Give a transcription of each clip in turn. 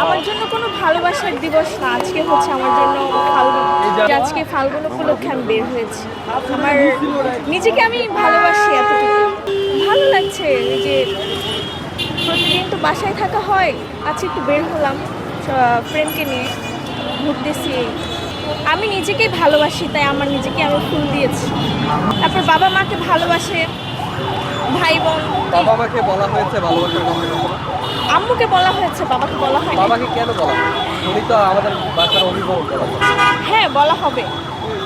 আমার জন্য কোনো ভালোবাসার দিবস না, আজকে হচ্ছে আমার জন্য ফাল্গুন। আজকে ফাল্গুন উপলক্ষে আমি বের হয়েছি। আমার নিজেকে আমি ভালোবাসি এতটুকু। ভালো লাগছে এই যে প্রতিদিন তো বাসায় থাকা হয়, আজকে একটু বের হলাম ফ্রেন্ডকে নিয়ে ঘুরতেছি। আমি নিজেকেই ভালোবাসি, তাই আমার নিজেকে আমি ফুল দিয়েছি। তারপর বাবা মাকে ভালোবাসে, ভাই বোন। বাবা মাকে বলা হয়েছে ভালোবাসার কথা? আম্মুকে বলা হয়েছে, বাবাকে বলা হয়নি। বাবাকে কেন বলা হয়? উনি তো আমাদের বাসার অভিভাবক বলা হয়। হ্যাঁ, বলা হবে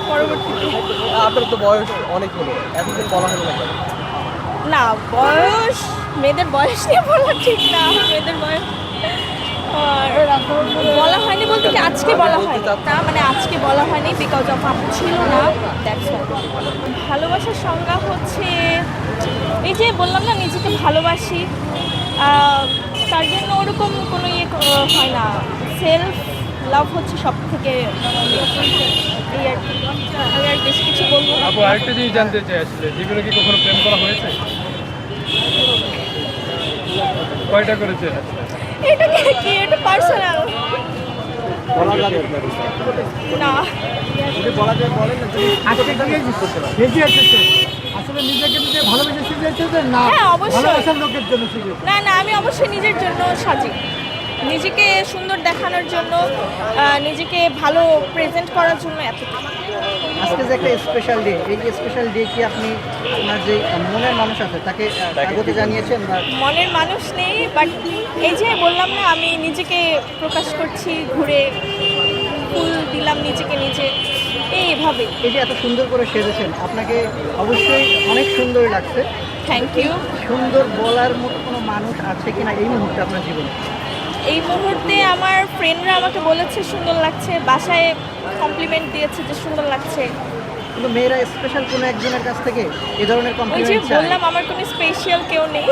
পরবর্তীতে। আপনার তো বয়স অনেক হলো, এতদিন বলা হলো না কেন? না, বয়স, মেয়েদের বয়স নিয়ে বলা ঠিক না। মেয়েদের বয়স বলা হয়নি বলতে কি আজকে বলা হয়নি, তা মানে আজকে বলা হয়নি বিকজ অফ আপু ছিল না। That's why. ভালোবাসার সংজ্ঞা হচ্ছে এই যে বললাম না, নিজেকে ভালোবাসি, তার জন্য ওরকম কোনো হয় না। সেলফ লাভ হচ্ছে সব থেকে এই আর কি। আমি আর বেশি কিছু বলবো না। আপু আরেকটা জিনিস জানতে চাই, আসলে জীবনে কি কখনো প্রেম করা হয়েছে? কয়টা করেছে? এটা কি এটা পার্সোনাল বলা যাবে না। যদি বলা যায় বলেন না। আজকে বেঁচে এসেছে আসলে নিজেকে নিজে ভালোবেসে শিখে এসেছে না হ্যাঁ, অবশ্যই। ভালোবাসার লোকের জন্য শিখে? না না, আমি অবশ্যই নিজের জন্য সাজি, নিজেকে সুন্দর দেখানোর জন্য, নিজেকে ভালো প্রেজেন্ট করার জন্য এতটুকু। আজকে যে একটা স্পেশাল ডে, এই স্পেশাল ডে কি আপনি আপনার যে মনের মানুষ আছে তাকে স্বাগত জানিয়েছেন বা মনের মানুষ নেই, বাট এই যে বললাম না, আমি নিজেকে প্রকাশ করছি, ঘুরে ফুল দিলাম নিজেকে নিজে এইভাবে। এই যে এত সুন্দর করে সেজেছেন আপনাকে অবশ্যই অনেক সুন্দর লাগছে। Thank you. সুন্দর বলার মতো কোনো মানুষ আছে কিনা এই মুহূর্তে আপনার জীবনে? এই মুহূর্তে আমার ফ্রেন্ডরা আমাকে বলেছে সুন্দর লাগছে, বাসায় কমপ্লিমেন্ট দিয়েছে যে সুন্দর লাগছে। কিন্তু মেয়েরা স্পেশাল কোনো একজনের কাছ থেকে এই ধরনের ওই যে কমপ্লিমেন্ট চায়। বললাম আমার কোনো স্পেশাল কেউ নেই।